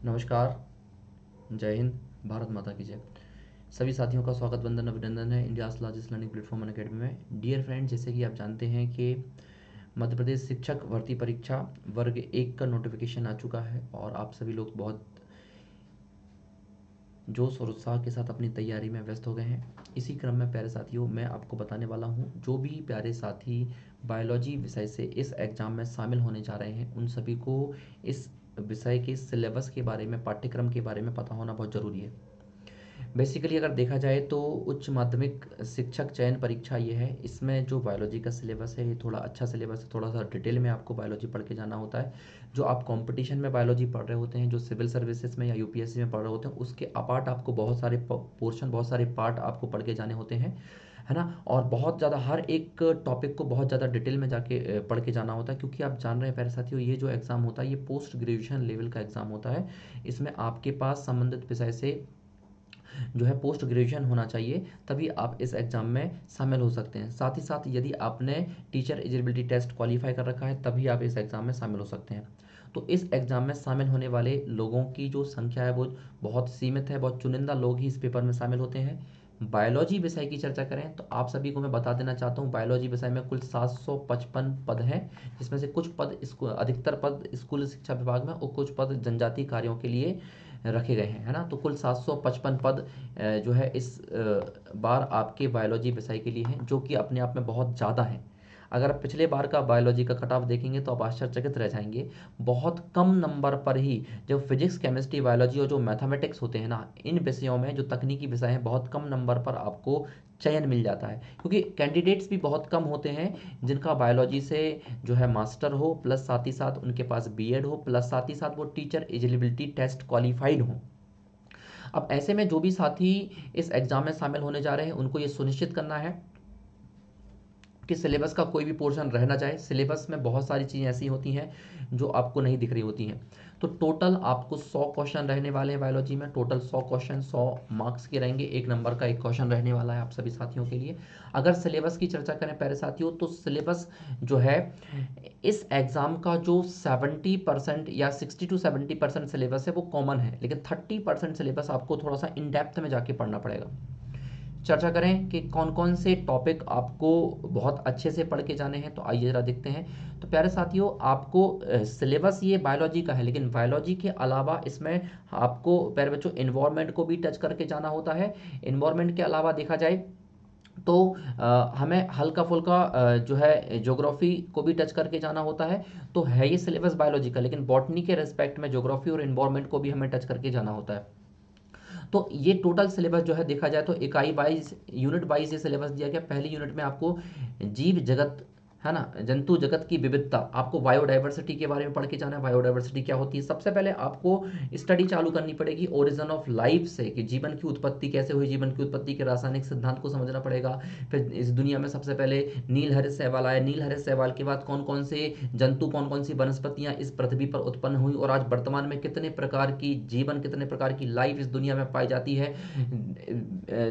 नमस्कार। जय हिंद। भारत माता की जय। सभी साथियों का स्वागत वंदन अभिनंदन है India's largest learning platform Unacademy में। डियर फ्रेंड्स, जैसे कि आप जानते हैं कि मध्य प्रदेश शिक्षक भर्ती परीक्षा वर्ग 1 का नोटिफिकेशन आ चुका है और आप सभी लोग बहुत जोश और उत्साह के साथ अपनी तैयारी में व्यस्त हो गए हैं। इसी क्रम में प्यारे साथियों, मैं आपको बताने वाला हूं, जो भी प्यारे साथी बायोलॉजी विषय से इस एग्ज़ाम में शामिल होने जा रहे हैं, उन सभी को इस विषय के सिलेबस के बारे में, पाठ्यक्रम के बारे में पता होना बहुत ज़रूरी है। बेसिकली अगर देखा जाए तो उच्च माध्यमिक शिक्षक चयन परीक्षा ये है, इसमें जो बायोलॉजी का सिलेबस है ये थोड़ा अच्छा सिलेबस है। थोड़ा सा डिटेल में आपको बायोलॉजी पढ़ के जाना होता है। जो आप कंपटीशन में बायोलॉजी पढ़ रहे होते हैं, जो सिविल सर्विसेज में या यूपीएससी में पढ़ रहे होते हैं, उसके अपार्ट आपको बहुत सारे पोर्शन, बहुत सारे पार्ट आपको पढ़ के जाने होते हैं, है ना। और बहुत ज़्यादा हर एक टॉपिक को बहुत ज़्यादा डिटेल में जाके पढ़ के जाना होता है, क्योंकि आप जान रहे हैं प्यारे साथियों, ये जो एग्ज़ाम होता है ये पोस्ट ग्रेजुएशन लेवल का एग्ज़ाम होता है। इसमें आपके पास संबंधित विषय से जो है पोस्ट ग्रेजुएशन होना चाहिए, तभी आप इस एग्ज़ाम में शामिल हो सकते हैं। साथ ही साथ यदि आपने टीचर एलिजिबिलिटी टेस्ट क्वालिफाई कर रखा है, तभी आप इस एग्ज़ाम में शामिल हो सकते हैं। तो इस एग्ज़ाम में शामिल होने वाले लोगों की जो संख्या है वो बहुत सीमित है, बहुत चुनिंदा लोग ही इस पेपर में शामिल होते हैं। बायोलॉजी विषय की चर्चा करें तो आप सभी को मैं बता देना चाहता हूँ, बायोलॉजी विषय में कुल 755 पद हैं, जिसमें से कुछ पद अधिकतर पद स्कूल शिक्षा विभाग में और कुछ पद जनजातीय कार्यों के लिए रखे गए हैं, है ना। तो कुल 755 पद जो है इस बार आपके बायोलॉजी विषय के लिए हैं, जो कि अपने आप में बहुत ज़्यादा हैं। अगर आप पिछले बार का बायोलॉजी का कट ऑफ देखेंगे तो आप आश्चर्यचकित रह जाएंगे। बहुत कम नंबर पर ही जो फिजिक्स, केमिस्ट्री, बायोलॉजी और जो मैथमेटिक्स होते हैं ना, इन विषयों में जो तकनीकी विषय हैं, बहुत कम नंबर पर आपको चयन मिल जाता है, क्योंकि कैंडिडेट्स भी बहुत कम होते हैं जिनका बायोलॉजी से जो है मास्टर हो, प्लस साथ ही साथ उनके पास बीएड हो, प्लस साथ ही साथ वो टीचर एलिजिबिलिटी टेस्ट क्वालिफाइड हो। अब ऐसे में जो भी साथी इस एग्ज़ाम में शामिल होने जा रहे हैं, उनको ये सुनिश्चित करना है कि सिलेबस का कोई भी पोर्शन रह ना जाए। सिलेबस में बहुत सारी चीज़ें ऐसी होती हैं जो आपको नहीं दिख रही होती हैं। तो टोटल आपको 100 क्वेश्चन रहने वाले हैं बायोलॉजी में। टोटल 100 क्वेश्चन 100 मार्क्स के रहेंगे। 1 नंबर का एक क्वेश्चन रहने वाला है आप सभी साथियों के लिए। अगर सिलेबस की चर्चा करें प्यारे साथियों, तो सिलेबस जो है इस एग्ज़ाम का जो 70% या 60 to 70% सिलेबस है वो कॉमन है, लेकिन 30% सिलेबस आपको थोड़ा सा इन डेप्थ में जाके पढ़ना पड़ेगा। चर्चा करें कि कौन कौन से टॉपिक आपको बहुत अच्छे से पढ़ के जाने हैं, तो आइए ज़रा देखते हैं। तो प्यारे साथियों, आपको सिलेबस ये बायोलॉजी का है, लेकिन बायोलॉजी के अलावा इसमें आपको प्यारे बच्चों इन्वायरमेंट को भी टच करके जाना होता है। इन्वायरमेंट के अलावा देखा जाए तो हमें हल्का फुल्का जो है ज्योग्राफी को भी टच करके जाना होता है। तो है ये सिलेबस बायोलॉजी का, लेकिन बॉटनी के रेस्पेक्ट में ज्योग्राफी और इन्वायरमेंट को भी हमें टच करके जाना होता है। तो ये टोटल सिलेबस जो है देखा जाए तो इकाई वाइज, यूनिट वाइज ये सिलेबस दिया गया। पहली यूनिट में आपको जीव जगत, है ना, जंतु जगत की विविधता, आपको बायोडाइवर्सिटी के बारे में पढ़ के जाना है। बायोडाइवर्सिटी क्या होती है, सबसे पहले आपको स्टडी चालू करनी पड़ेगी ओरिजिन ऑफ लाइफ से, कि जीवन की उत्पत्ति कैसे हुई, जीवन की उत्पत्ति के रासायनिक सिद्धांत को समझना पड़ेगा। फिर इस दुनिया में सबसे पहले नील हरित शैवाल आया, नील हरित शैवाल के बाद कौन कौन से जंतु, कौन कौन सी वनस्पतियां इस पृथ्वी पर उत्पन्न हुई, और आज वर्तमान में कितने प्रकार की जीवन, कितने प्रकार की लाइफ इस दुनिया में पाई जाती है।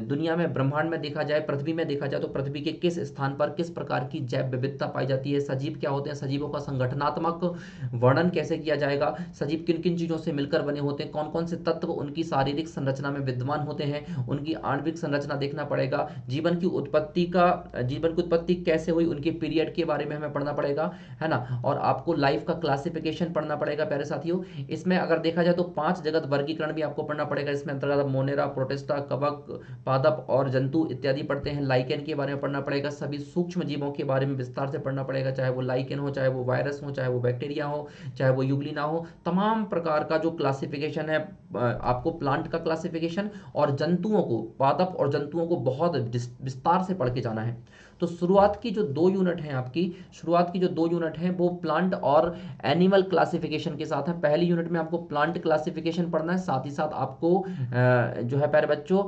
दुनिया में, ब्रह्मांड में देखा जाए, पृथ्वी में देखा जाए तो पृथ्वी के किस स्थान पर किस प्रकार की जैव विविधता पाई जाती है। सजीव क्या होते हैं, सजीवों का संगठनात्मक वर्णन कैसे किया जाएगा, सजीव किन किन चीज़ों से मिलकर बने होते हैं, कौन कौन से तत्व उनकी शारीरिक संरचना में विद्यमान होते हैं, उनकी आणविक संरचना देखना पड़ेगा। जीवन की उत्पत्ति कैसे हुई, उनके पीरियड के बारे में हमें पढ़ना पड़ेगा, है ना। और आपको लाइफ का क्लासिफिकेशन पढ़ना पड़ेगा प्यारे साथियों। इसमें अगर देखा जाए तो 5 जगत वर्गीकरण भी आपको पढ़ना पड़ेगा। इसमें अंतर्गत मोनेरा, प्रोटिस्टा, कवक, पादप और जंतु इत्यादि पढ़ते हैं। लाइकेन के बारे में पढ़ना पड़ेगा। सभी सूक्ष्म जीवों के बारे में विस्तार से पढ़ना पड़ेगा, चाहे वो लाइकेन हो, चाहे वो वायरस हो, चाहे वो बैक्टीरिया हो, चाहे वो यूग्लिना हो। तमाम प्रकार का जो क्लासिफिकेशन है, आपको प्लांट का क्लासिफिकेशन और जंतुओं को, पादप और जंतुओं को बहुत विस्तार से पढ़ के जाना है। तो शुरुआत की जो 2 यूनिट हैं आपकी, शुरुआत की जो 2 यूनिट हैं वो प्लांट और एनिमल क्लासिफिकेशन के साथ है। पहली यूनिट में आपको प्लांट क्लासिफिकेशन पढ़ना है, साथ ही साथ आपको जो है प्यारे बच्चों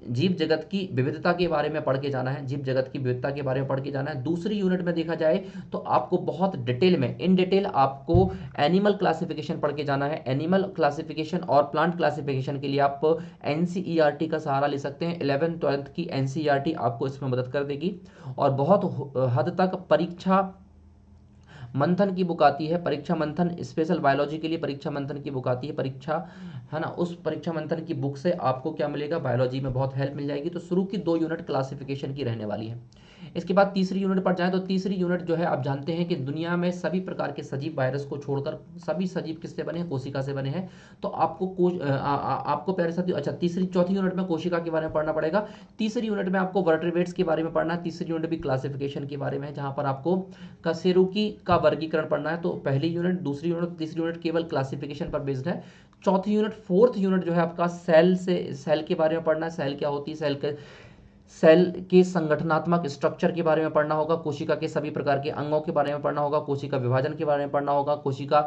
जीव जगत की विविधता के बारे में पढ़ के जाना है, जीव जगत की विविधता के बारे में पढ़ के जाना है। दूसरी यूनिट में देखा जाए तो आपको बहुत डिटेल में, इन डिटेल आपको एनिमल क्लासिफिकेशन पढ़ के जाना है। एनिमल क्लासिफिकेशन और प्लांट क्लासिफिकेशन के लिए आप एनसीईआरटी का सहारा ले सकते हैं। 11th 12th की एनसीईआरटी आपको इसमें मदद कर देगी और बहुत हद तक परीक्षा मंथन की बुक आती है, परीक्षा मंथन स्पेशल बायोलॉजी के लिए परीक्षा मंथन की बुक आती है, परीक्षा है ना, उस परीक्षा मंथन की बुक से आपको क्या मिलेगा, बायोलॉजी में बहुत हेल्प मिल जाएगी। तो शुरू की 2 यूनिट क्लासिफिकेशन की रहने वाली है। इसके बाद तीसरी यूनिट पर जाएं तो तीसरी यूनिट जो है आप जानते हैं कि दुनिया में सभी प्रकार के सजीव वायरस को छोड़कर सभी सजीव किससे बने हैं, कोशिका से बने हैं। तो आपको प्यारे साथियों, अच्छा तीसरी चौथी यूनिट में कोशिका के बारे में पढ़ना पड़ेगा। तीसरी यूनिट में आपको वर्टिब्रेट्स के बारे में पढ़ना है। तीसरी यूनिट भी क्लासिफिकेशन के बारे में है, जहां पर आपको कशेरुकी का वर्गीकरण पढ़ना है। तो पहली यूनिट, दूसरी यूनिट, तीसरी यूनिट केवल क्लासिफिकेशन पर बेस्ड है। चौथी यूनिट, फोर्थ यूनिट जो है आपका सेल के बारे में पढ़ना है। सेल क्या होती है, सेल के संगठनात्मक स्ट्रक्चर के बारे में पढ़ना होगा, कोशिका के सभी प्रकार के अंगों के बारे में पढ़ना होगा, कोशिका विभाजन के बारे में पढ़ना होगा, कोशिका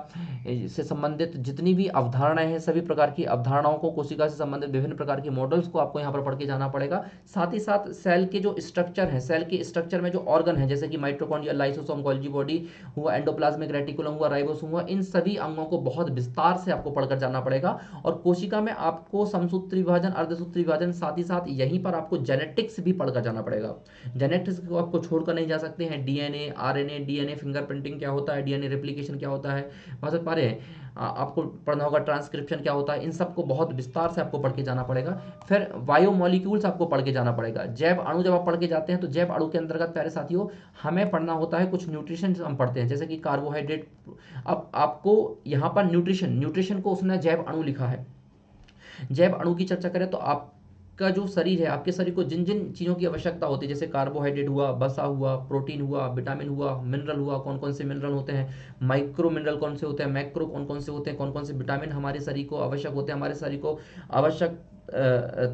से संबंधित जितनी भी अवधारणाएं हैं सभी प्रकार की अवधारणाओं को, कोशिका से संबंधित विभिन्न प्रकार के मॉडल्स को आपको यहाँ पर पढ़ के जाना पड़ेगा। साथ ही साथ सेल के जो स्ट्रक्चर है, सेल के स्ट्रक्चर में जो ऑर्गन है, जैसे कि माइटोकॉन्ड्रिया, लाइसोसोम, गोल्गी बॉडी हुआ, एंडोप्लाज्मिक रेटिकुलम हुआ, राइबोसोम हुआ, इन सभी अंगों को बहुत विस्तार से आपको पढ़कर जाना पड़ेगा। और कोशिका में आपको समसूत्री विभाजन, अर्धसूत्री विभाजन, साथ ही साथ यहीं पर आपको जेनेटिक्स भी पढ़कर जाना पड़ेगा। जेनेटिक्स को आपको छोड़कर नहीं जा सकते हैं। डीएनए, आरएनए, डीएनए फिंगरप्रिंटिंग क्या होता है, डीएनए रेप्लिकेशन क्या होता है, बहुत सारे हैं। आपको पढ़ना होगा ट्रांसक्रिप्शन क्या होता है, इन सबको बहुत विस्तार से आपको पढ़ के जाना पड़ेगा। फिर बायोमोलिक्यूल्स आपको पढ़ के जाना पड़ेगा। जैव अणु जब आप पढ़ के जाते हैं तो जैव अणु के अंतर्गत प्यारे साथियों हमें पढ़ना होता है कुछ न्यूट्रिशन हम पढ़ते हैं, जैसे कि कार्बोहाइड्रेट। अब आपको यहाँ पर न्यूट्रिशन को उसने जैव अणु लिखा है। जैव अणु की चर्चा करें तो आपका जो शरीर है, आपके शरीर को जिन जिन चीज़ों की आवश्यकता होती है, जैसे कार्बोहाइड्रेट हुआ, वसा हुआ, प्रोटीन हुआ, विटामिन हुआ, मिनरल हुआ, कौन कौन से मिनरल होते हैं, माइक्रो मिनरल कौन से होते हैं, मैक्रो कौन कौन से होते हैं, कौन कौन से विटामिन हमारे शरीर को आवश्यक होते हैं, हमारे शरीर को आवश्यक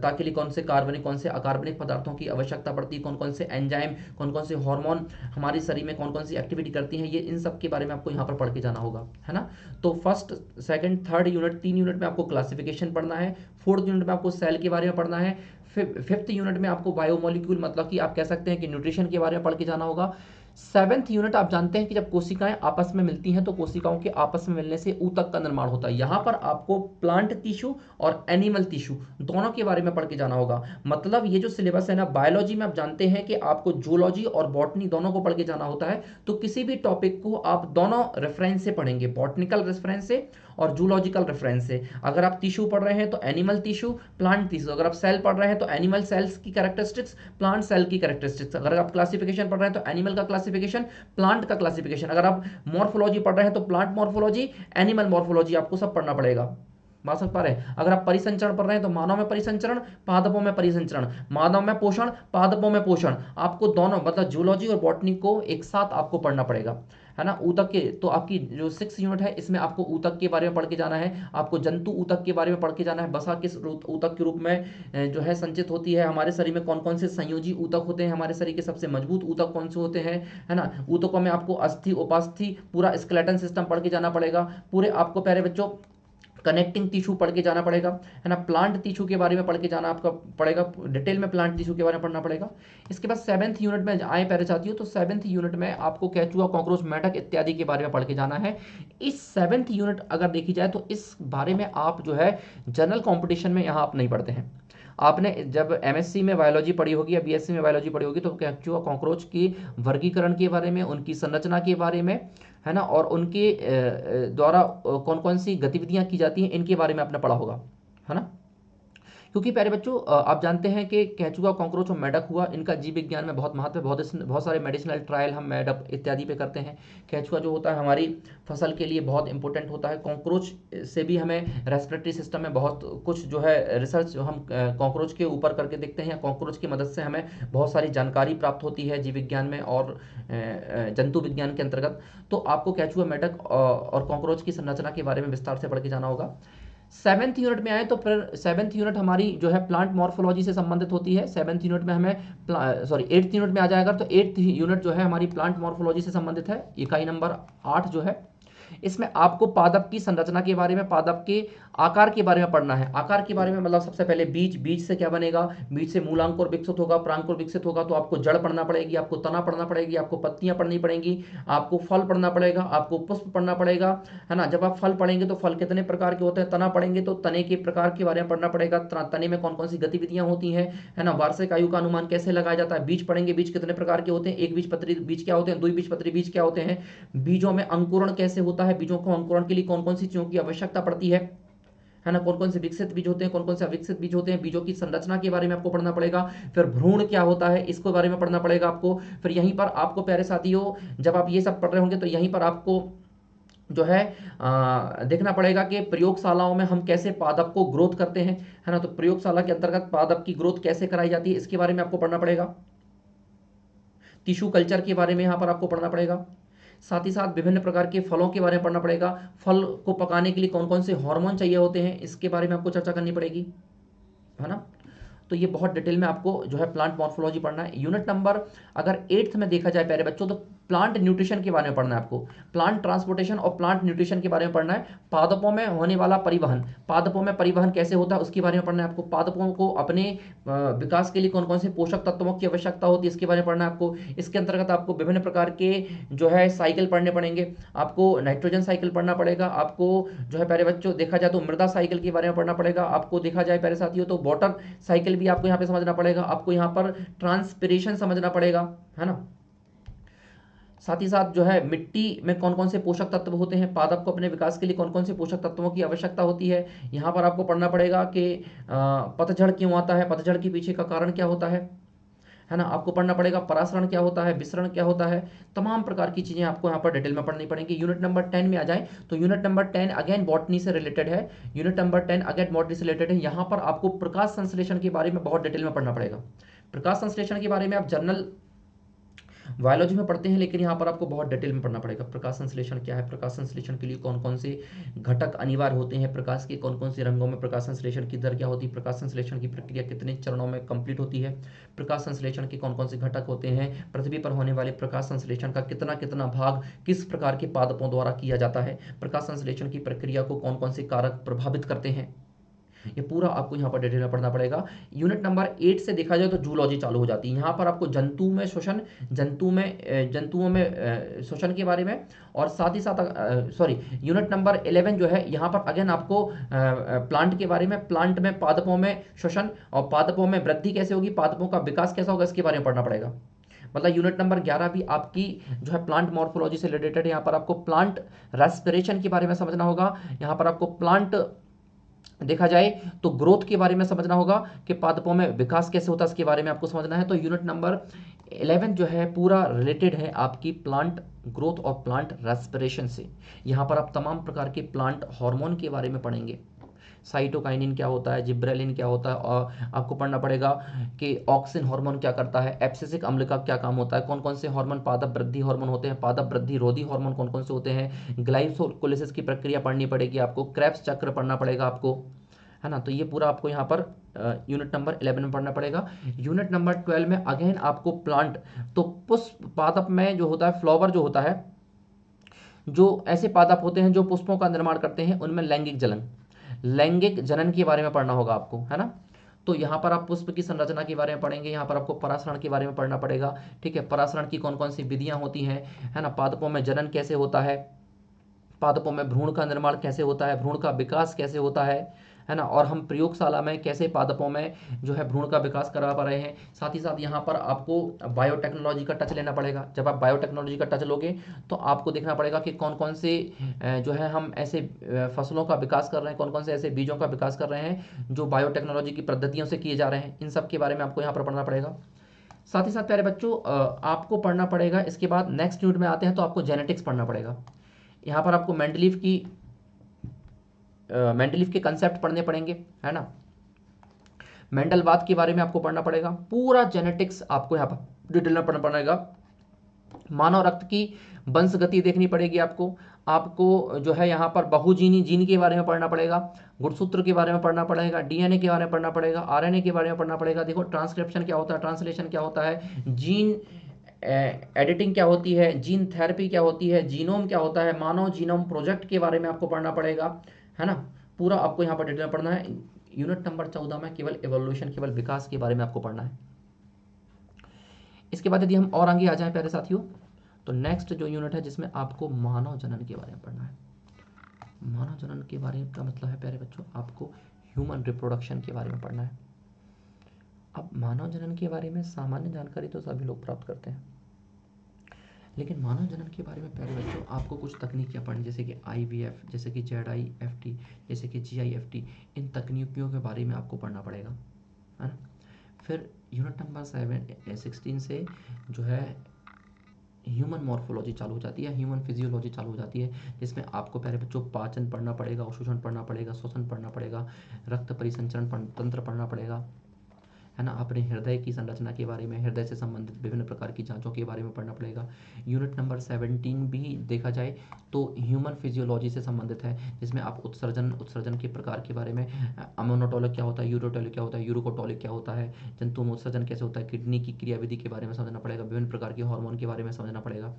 ताकि लिए कौन से कार्बनिक, कौन से अकार्बनिक पदार्थों की आवश्यकता पड़ती है, कौन कौन से एंजाइम, कौन कौन से हार्मोन हमारे शरीर में कौन कौन सी एक्टिविटी करती हैं, ये इन सब के बारे में आपको यहाँ पर पढ़ के जाना होगा, है ना। तो first, second, third unit, 3 unit में आपको क्लासिफिकेशन पढ़ना है। फोर्थ यूनिट में आपको सेल के बारे में पढ़ना है। फिफ्थ यूनिट में आपको बायोमोलिक्यूल, मतलब कि आप कह सकते हैं कि न्यूट्रिशन के बारे में पढ़ के जाना होगा। सेवेंथ यूनिट आप जानते हैं कि जब कोशिकाएं आपस में मिलती हैं तो कोशिकाओं के आपस में मिलने से ऊतक का निर्माण होता है। यहां पर आपको प्लांट टिश्यू और एनिमल टिश्यू दोनों के बारे में पढ़ के जाना होगा। मतलब ये जो सिलेबस है ना, बायोलॉजी में आप जानते हैं कि आपको जूलॉजी और बॉटनी दोनों को पढ़ के जाना होता है। तो किसी भी टॉपिक को आप दोनों रेफरेंस से पढ़ेंगे, बॉटनिकल रेफरेंस से और जूलॉजिकल रेफरेंस से। अगर आप टिश्यू पढ़ रहे हैं तो एनिमल टिश्यू, प्लांट टिश्यू। अगर आप सेल पढ़ रहे हैं तो एनिमल सेल्स की कैरेक्टरिस्टिक्स, प्लांट सेल की कैरेक्टरिस्टिक्स। अगर आप क्लासिफिकेशन पढ़ रहे हैं तो एनिमल का क्लासिफिकेशन, प्लांट का क्लासिफिकेशन। अगर आप मॉर्फोलॉजी पढ़ रहे हैं तो प्लांट मॉर्फोलॉजी, एनिमल मॉर्फोलॉजी, आपको सब पढ़ना पड़ेगा। बात समझ पा रहे हैं। अगर आप परिसंचरण पढ़ रहे हैं तो मानव में परिसंचरण, पादपों में परिसंचरण, मानव में पोषण, पादपों में पोषण, आपको दोनों मतलब जूलॉजी और बॉटनी को एक साथ आपको पढ़ना पड़ेगा, है ना। ऊतक के तो आपकी जो 6 यूनिट है इसमें आपको ऊतक के बारे में पढ़ के जाना है। आपको जंतु ऊतक के बारे में पढ़ के जाना है। वसा किस ऊतक के रूप में जो है संचित होती है। हमारे शरीर में कौन कौन से संयोजी ऊतक होते हैं, हमारे शरीर के सबसे मजबूत ऊतक कौन से होते हैं, है ना। ऊतकों में आपको अस्थि, उपास्थि, पूरा स्केलेटन सिस्टम पढ़ के जाना पड़ेगा। पूरे आपको प्यारे बच्चों कनेक्टिंग टिश्यू पढ़ के जाना पड़ेगा, है ना। प्लांट टिश्यू के बारे में पढ़ के जाना आपका पड़ेगा, डिटेल में प्लांट टिश्यू के बारे में पढ़ना पड़ेगा। इसके बाद 7th यूनिट में आए प्यारे साथियों तो 7th यूनिट में आपको केचुआ, कॉकरोच, मेढक इत्यादि के बारे में पढ़ के जाना है। इस 7th यूनिट अगर देखी जाए तो इस बारे में आप जो है जनरल कॉम्पिटिशन में यहाँ आप नहीं पढ़ते हैं। आपने जब एमएससी में बायोलॉजी पढ़ी होगी या बीएससी में बायोलॉजी पढ़ी होगी तो केचुआ, कॉकरोच की वर्गीकरण के बारे में, उनकी संरचना के बारे में, है ना, और उनके द्वारा कौन कौन सी गतिविधियां की जाती हैं इनके बारे में आपने पढ़ा होगा, है ना। क्योंकि प्यारे बच्चों आप जानते हैं कि केचुआ, कॉकरोच और मेढक हुआ, इनका जीव विज्ञान में बहुत महत्व है। बहुत सारे मेडिसिनल ट्रायल हम मेढक इत्यादि पे करते हैं। केचुआ जो होता है हमारी फसल के लिए बहुत इंपॉर्टेंट होता है। कॉकरोच से भी हमें रेस्पिरेटरी सिस्टम में बहुत कुछ जो है रिसर्च हम कॉकरोच के ऊपर करके देखते हैं। कॉकरोच की मदद से हमें बहुत सारी जानकारी प्राप्त होती है जीव विज्ञान में और जंतु विज्ञान के अंतर्गत। तो आपको केचुआ, मेढक और कॉकरोच की संरचना के बारे में विस्तार से पढ़ के जाना होगा। 7th यूनिट में आए तो फिर 7th यूनिट हमारी जो है प्लांट मॉर्फोलॉजी से संबंधित होती है। 7th यूनिट में हमें 8th यूनिट में आ जाएगा तो 8th यूनिट जो है हमारी प्लांट मॉर्फोलॉजी से संबंधित है। इकाई नंबर 8 जो है इसमें आपको पादप की संरचना के बारे में, पादप के आकार के बारे में पढ़ना है। आकार के बारे में मतलब सबसे पहले बीज, बीज से क्या बनेगा, बीज से मूलांकुर विकसित होगा, प्रांकुर विकसित होगा, तो आपको जड़ पढ़ना पड़ेगी, आपको तना पढ़ना पड़ेगी, आपको पत्तियां पढ़नी पड़ेंगी, आपको फल पढ़ना पड़ेगा, आपको पुष्प पढ़ना पड़ेगा, है ना। जब आप फल पढ़ेंगे तो फल कितने प्रकार के होते हैं, तना पढ़ेंगे तो तने के प्रकार के बारे में पढ़ना पड़ेगा, तने में कौन कौन सी गतिविधियां होती हैं, है ना। वार्षिक आयु का अनुमान कैसे लगाया जाता है। बीज पढ़ेंगे, बीज कितने प्रकार के होते हैं, एक बीजपत्री बीज क्या होते हैं, द्विबीजपत्री बीज क्या होते हैं, बीजों में अंकुरण कैसे होता है, बीजों को अंकुरण के लिए कौन कौन सी चीजों की आवश्यकता पड़ती है ना, कौन कौन से विकसित बीज होते हैं, कौन कौन से अविकसित बीज होते हैं, बीजों की संरचना के बारे में आपको पढ़ना पड़ेगा। फिर भ्रूण क्या होता है, इसके बारे में पढ़ना पड़ेगा आपको। फिर यहीं पर आपको प्यारे साथियों, जब आप ये सब पढ़ रहे होंगे तो यहीं पर आपको जो है देखना पड़ेगा कि प्रयोगशालाओं में हम कैसे पादप को ग्रोथ करते हैं, है ना। तो प्रयोगशाला के अंतर्गत पादप की ग्रोथ कैसे कराई जाती है, इसके बारे में आपको पढ़ना पड़ेगा। टिश्यू कल्चर के बारे में यहाँ पर आपको पढ़ना पड़ेगा। साथ ही साथ विभिन्न प्रकार के फलों के बारे में पढ़ना पड़ेगा। फल को पकाने के लिए कौन कौन से हार्मोन चाहिए होते हैं, इसके बारे में आपको चर्चा करनी पड़ेगी, है ना। तो ये बहुत डिटेल में आपको जो है प्लांट मॉर्फोलॉजी पढ़ना है। यूनिट नंबर अगर 8th में देखा जाए प्यारे बच्चों, तो प्लांट न्यूट्रिशन के बारे में पढ़ना है आपको। प्लांट ट्रांसपोर्टेशन और प्लांट न्यूट्रिशन के बारे में पढ़ना है। पादपों में होने वाला परिवहन, पादपों में परिवहन कैसे होता है उसके बारे में पढ़ना है आपको। पादपों को अपने विकास के लिए कौन कौन से पोषक तत्वों की आवश्यकता होती है, इसके बारे में पढ़ना है आपको। इसके अंतर्गत आपको विभिन्न प्रकार के जो है साइकिल पढ़ने पड़ेंगे। आपको नाइट्रोजन साइकिल पढ़ना पड़ेगा, आपको जो है प्यारे बच्चों देखा जाए तो मृदा साइकिल के बारे में पढ़ना पड़ेगा, आपको देखा जाए प्यारे साथियों तो वाटर साइकिल भी आपको यहाँ पे समझना पड़ेगा, आपको यहाँ पर ट्रांसपिरेशन समझना पड़ेगा, है ना। साथ ही साथ जो है मिट्टी में कौन कौन से पोषक तत्व होते हैं, पादप को अपने विकास के लिए कौन कौन से पोषक तत्वों की आवश्यकता होती है। यहाँ पर आपको पढ़ना पड़ेगा कि पतझड़ क्यों आता है, पतझड़ के पीछे का कारण क्या होता है ना। आपको पढ़ना पड़ेगा परासरण क्या होता है, विसरण क्या होता है। तमाम प्रकार की चीज़ें आपको यहाँ पर डिटेल में पढ़नी पड़ेंगी। यूनिट नंबर 10 में आ जाए तो यूनिट नंबर 10 अगेन बॉटनी से रिलेटेड है। यूनिट नंबर 10 अगेन बॉटनी से रिलेटेड है। यहाँ पर आपको प्रकाश संश्लेषण के बारे में बहुत डिटेल में पढ़ना पड़ेगा। प्रकाश संश्लेषण के बारे में आप जर्नल बायोलॉजी में पढ़ते हैं, लेकिन यहाँ पर आपको बहुत डिटेल में पढ़ना पड़ेगा। प्रकाश संश्लेषण क्या है, प्रकाश संश्लेषण के लिए कौन कौन से घटक अनिवार्य होते हैं, प्रकाश के कौन कौन से रंगों में प्रकाश संश्लेषण की दर क्या होती है, प्रकाश संश्लेषण की प्रक्रिया कितने चरणों में कंप्लीट होती है, प्रकाश संश्लेषण के कौन कौन से घटक होते हैं, पृथ्वी पर होने वाले प्रकाश संश्लेषण का कितना कितना भाग किस प्रकार के पादपों द्वारा किया जाता है, प्रकाश संश्लेषण की प्रक्रिया को कौन कौन से कारक प्रभावित करते हैं, ये पूरा आपको यहाँ पर डिटेल में पढ़ना पड़ेगा। यूनिट नंबर 8 से देखा जाए तो जूलॉजी चालू हो जाती है। यहाँ पर आपको जंतु में शोषण, जंतुओं में शोषण के बारे में, और साथ ही साथ यूनिट नंबर 11 जो है यहाँ पर अगेन आपको प्लांट के बारे में, प्लांट में पादपों में शोषण और पादपों में वृद्धि कैसे होगी, पादपों का विकास कैसा होगा, इसके बारे में पढ़ना पड़ेगा। मतलब यूनिट नंबर 11 भी आपकी जो है प्लांट मॉर्फोलॉजी से रिलेटेड है। यहाँ पर आपको प्लांट रेस्पिरेशन के बारे में समझना होगा। यहाँ पर आपको प्लांट देखा जाए तो ग्रोथ के बारे में समझना होगा कि पादपों में विकास कैसे होता है, इसके बारे में आपको समझना है। तो यूनिट नंबर 11 जो है पूरा रिलेटेड है आपकी प्लांट ग्रोथ और प्लांट रेस्पिरेशन से। यहाँ पर आप तमाम प्रकार के प्लांट हार्मोन के बारे में पढ़ेंगे। साइटोकाइनिन क्या होता है, जिब्रेलिन क्या होता है, और आपको पढ़ना पड़ेगा कि ऑक्सिन हार्मोन क्या करता है, एब्सिसिक अम्ल का क्या काम होता है, कौन कौन से हार्मोन पादप वृद्धि हार्मोन होते हैं, पादप वृद्धि रोधी हार्मोन कौन कौन से होते हैं, ग्लाइकोलाइसिस की प्रक्रिया पढ़नी पड़ेगी आपको, क्रेब्स चक्र पढ़ना पड़ेगा आपको, है ना। तो ये पूरा आपको यहाँ पर यूनिट नंबर 11 में पढ़ना पड़ेगा। यूनिट नंबर 12 में अगेन आपको प्लांट, तो पुष्प पादप में जो होता है, फ्लावर जो होता है, जो ऐसे पादप होते हैं जो पुष्पों का निर्माण करते हैं, उनमें लैंगिक जनन के बारे में पढ़ना होगा आपको, है ना। तो यहाँ पर आप पुष्प की संरचना के बारे में पढ़ेंगे। यहाँ पर आपको परासरण के बारे में पढ़ना पड़ेगा, ठीक है। परासरण की कौन कौन सी विधियाँ होती हैं, है ना। पादपों में जनन कैसे होता है, पादपों में भ्रूण का निर्माण कैसे होता है, भ्रूण का विकास कैसे होता है ना। और हम प्रयोगशाला में कैसे पादपों में जो है भ्रूण का विकास करा पा रहे हैं। साथ ही साथ यहाँ पर आपको बायोटेक्नोलॉजी का टच लेना पड़ेगा। जब आप बायोटेक्नोलॉजी का टच लोगे तो आपको देखना पड़ेगा कि कौन कौन से जो है हम ऐसे फसलों का विकास कर रहे हैं, कौन कौन से ऐसे बीजों का विकास कर रहे हैं जो बायोटेक्नोलॉजी की पद्धतियों से किए जा रहे हैं। इन सब के बारे में आपको यहाँ पर पढ़ना पड़ेगा। साथ ही साथ प्यारे बच्चों आपको पढ़ना पड़ेगा, इसके बाद नेक्स्ट यूनिट में आते हैं तो आपको जेनेटिक्स पढ़ना पड़ेगा। यहाँ पर आपको मेंडलीव के कंसेप्ट पढ़ने पड़ेंगे, है ना। मेंडलवाद के बारे में आपको पढ़ना पड़ेगा। पूरा जेनेटिक्स आपको यहाँ पर डिटेल में पढ़ना पड़ेगा। मानव रक्त की वंशगति देखनी पड़ेगी आपको जो है यहाँ पर बहुजीनी जीन के बारे में पढ़ना पड़ेगा, गुणसूत्र के बारे में पढ़ना पड़ेगा, डीएनए के बारे में पढ़ना पड़ेगा, आरएनए के बारे में पढ़ना पड़ेगा। देखो ट्रांसक्रिप्शन क्या होता है, ट्रांसलेशन क्या होता है, जीन एडिटिंग क्या होती है, जीन थेरेपी क्या होती है, जीनोम क्या होता है, मानव जीनोम प्रोजेक्ट के बारे में आपको पढ़ना पड़ेगा, है ना। पूरा आपको यहाँ पर डिटेल में पढ़ना है। यूनिट नंबर 14 में केवल एवोल्यूशन, केवल विकास के बारे में आपको पढ़ना है। इसके बाद यदि हम और आगे आ जाएं प्यारे साथियों, तो नेक्स्ट जो यूनिट है जिसमें आपको मानव जनन के बारे में पढ़ना है। मानव जनन के बारे में का मतलब है प्यारे बच्चों, आपको ह्यूमन रिप्रोडक्शन के बारे में पढ़ना है। अब मानव जनन के बारे में सामान्य जानकारी तो सभी लोग प्राप्त करते हैं, लेकिन मानव जनन के बारे में प्यारे बच्चों आपको कुछ तकनीकियाँ पढ़नी, जैसे कि IVF, जैसे कि ZIFT, जैसे कि GIFT, इन तकनीकियों के बारे में आपको पढ़ना पड़ेगा, है ना। फिर यूनिट नंबर 16 से जो है ह्यूमन मॉर्फोलॉजी चालू हो जाती है, ह्यूमन फिजियोलॉजी चालू हो जाती है, जिसमें आपको प्यारे बच्चों पाचन पढ़ना पड़ेगा, अवशोषण पढ़ना पड़ेगा, श्वसन पढ़ना पड़ेगा, रक्त परिसंचरण तंत्र पढ़ना पड़ेगा, है ना। अपने हृदय की संरचना के बारे में, हृदय से संबंधित विभिन्न प्रकार की जांचों के बारे में पढ़ना पड़ेगा। यूनिट नंबर 17 भी देखा जाए तो ह्यूमन फिजियोलॉजी से संबंधित है, जिसमें आप उत्सर्जन के प्रकार के बारे में, अमोनोटोलिक क्या होता है, यूरोटोलिक क्या होता है, यूरोकोटोलिक क्या होता है, जंतु में उत्सर्जन कैसे होता है, किडनी की क्रियाविधि के बारे में समझना पड़ेगा, विभिन्न प्रकार के हार्मोन के बारे में समझना पड़ेगा,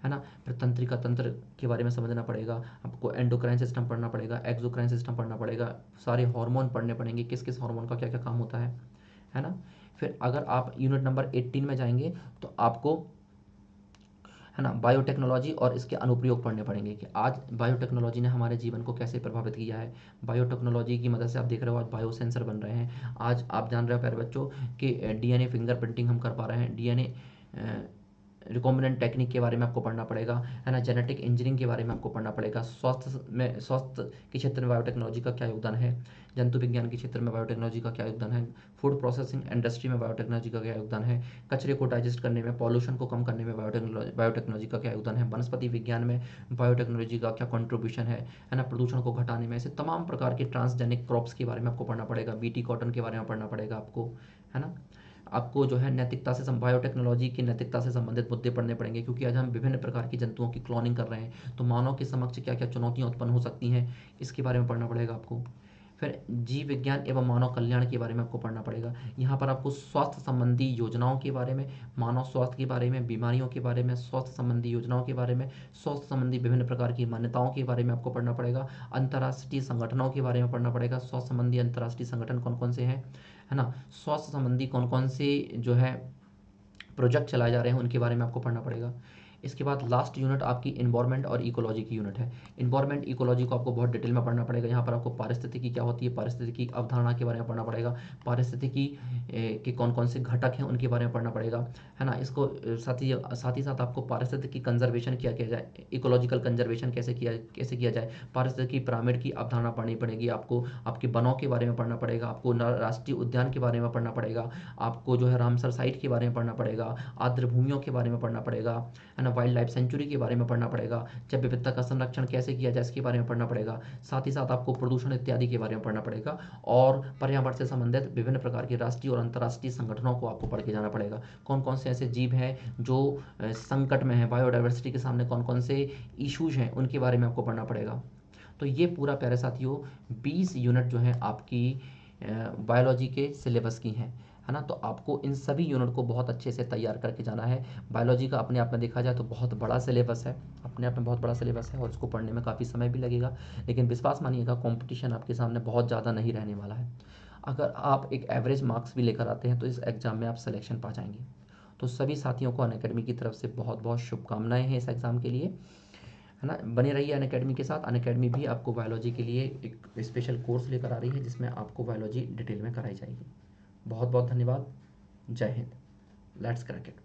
है ना। फिर तंत्रिका तंत्र के बारे में समझना पड़ेगा आपको, एंडोक्राइन सिस्टम पढ़ना पड़ेगा, एक्सोक्राइन सिस्टम पढ़ना पड़ेगा, सारे हार्मोन पढ़ने पड़ेंगे, किस किस हार्मोन का क्या क्या काम होता है ना। फिर अगर आप यूनिट नंबर 18 में जाएंगे तो आपको, है ना, बायोटेक्नोलॉजी और इसके अनुप्रयोग पढ़ने पड़ेंगे कि आज बायोटेक्नोलॉजी ने हमारे जीवन को कैसे प्रभावित किया है। बायोटेक्नोलॉजी की मदद से आप देख रहे हो आज बायो सेंसर बन रहे हैं, आज आप जान रहे हो प्यारे बच्चों कि DNA फिंगरप्रिंटिंग हम कर पा रहे हैं, DNA रिकॉम्बिनेंट टेक्निक के बारे में आपको पढ़ना पड़ेगा, है ना। जेनेटिक इंजीनियरिंग के बारे में आपको पढ़ना पड़ेगा, स्वास्थ्य के क्षेत्र में बायोटेक्नोलॉजी का क्या योगदान है, जंतु विज्ञान के क्षेत्र में बायोटेक्नोलॉजी का क्या योगदान है, फूड प्रोसेसिंग इंडस्ट्री में बायोटेक्नोलॉजी का क्या योगदान है, कचरे को डाइजेस्ट करने में, पॉल्यूशन को कम करने में बायोटेक्नोलॉजी का क्या योगदान है, वनस्पति विज्ञान में बायोटेक्नोलॉजी का क्या कंट्रीब्यूशन है ना, प्रदूषण को घटाने में, ऐसे तमाम प्रकार के ट्रांसजेनिक क्रॉप्स के बारे में आपको पढ़ना पड़ेगा, BT कॉटन के बारे में पढ़ना पड़ेगा आपको, है ना। आपको जो है नैतिकता से बायोटेक्नोलॉजी की नैतिकता से संबंधित मुद्दे पढ़ने पड़ेंगे, क्योंकि आज हम विभिन्न प्रकार की जंतुओं की क्लोनिंग कर रहे हैं, तो मानव के समक्ष क्या क्या चुनौतियां उत्पन्न हो सकती हैं, इसके बारे में पढ़ना पड़ेगा आपको। फिर जीव विज्ञान एवं मानव कल्याण के बारे में आपको पढ़ना पड़ेगा। यहाँ पर आपको स्वास्थ्य संबंधी योजनाओं के बारे में, मानव स्वास्थ्य के बारे में, बीमारियों के बारे में, स्वास्थ्य संबंधी योजनाओं के बारे में, स्वास्थ्य संबंधी विभिन्न प्रकार की मान्यताओं के बारे में आपको पढ़ना पड़ेगा, अंतर्राष्ट्रीय संगठनों के बारे में पढ़ना पड़ेगा, स्वास्थ्य संबंधी अंतर्राष्ट्रीय संगठन कौन कौन से हैं, है ना, स्वास्थ्य संबंधी कौन कौन से जो है प्रोजेक्ट चलाए जा रहे हैं उनके बारे में आपको पढ़ना पड़ेगा। इसके बाद लास्ट यूनिट आपकी इन्वायरमेंट और इकोलॉजी की यूनिट है। इन्वायरमेंट इकोलॉजी को आपको बहुत डिटेल में पढ़ना पड़ेगा। यहाँ पर आपको पारिस्थितिकी क्या होती है, पारिस्थितिकी की अवधारणा के बारे में पढ़ना पड़ेगा, पारिस्थितिकी के कौन कौन से घटक हैं उनके बारे में पढ़ना पड़ेगा, है ना। इसको साथ ही साथ आपको पारिस्थितिकी कंजर्वेशन क्या किया जाए, इकोलॉजिकल कंजर्वेशन कैसे किया जाए, पारिस्थितिकी पिरामिड की अवधारणा पढ़नी पड़ेगी आपको, आपके वनों के बारे में पढ़ना पड़ेगा आपको, राष्ट्रीय उद्यान के बारे में पढ़ना पड़ेगा आपको, जो है रामसर साइट के बारे में पढ़ना पड़ेगा, आर्द्र भूमियों के बारे में पढ़ना पड़ेगा, है ना, वाइल्ड लाइफ सेंचुरी के बारे में पढ़ना पड़ेगा, जैव विविधता का संरक्षण कैसे किया जाए इसके बारे में पढ़ना पड़ेगा, साथ ही साथ आपको प्रदूषण इत्यादि के बारे में पढ़ना पड़ेगा, और पर्यावरण से संबंधित विभिन्न प्रकार के राष्ट्रीय और अंतर्राष्ट्रीय संगठनों को आपको पढ़ के जाना पड़ेगा। कौन कौन से ऐसे जीव हैं जो संकट में है, बायोडाइवर्सिटी के सामने कौन कौन से इशूज हैं उनके बारे में आपको पढ़ना पड़ेगा। तो ये पूरा प्यारे साथियों 20 यूनिट जो है आपकी बायोलॉजी के सिलेबस की हैं, है ना। तो आपको इन सभी यूनिट को बहुत अच्छे से तैयार करके जाना है। बायोलॉजी का अपने आप में देखा जाए तो बहुत बड़ा सिलेबस है, अपने आप में बहुत बड़ा सिलेबस है, और इसको पढ़ने में काफ़ी समय भी लगेगा, लेकिन विश्वास मानिएगा कंपटीशन आपके सामने बहुत ज़्यादा नहीं रहने वाला है। अगर आप एक एवरेज मार्क्स भी लेकर आते हैं तो इस एग्ज़ाम में आप सिलेक्शन पा जाएंगे। तो सभी साथियों को अनअकैडमी की तरफ से बहुत बहुत शुभकामनाएं हैं इस एग्ज़ाम के लिए, है ना। बने रहिए अनअकैडमी के साथ। अनअकैडमी भी आपको बायोलॉजी के लिए एक स्पेशल कोर्स लेकर आ रही है, जिसमें आपको बायोलॉजी डिटेल में कराई जाएगी। बहुत बहुत धन्यवाद। जय हिंद। Let's crack it.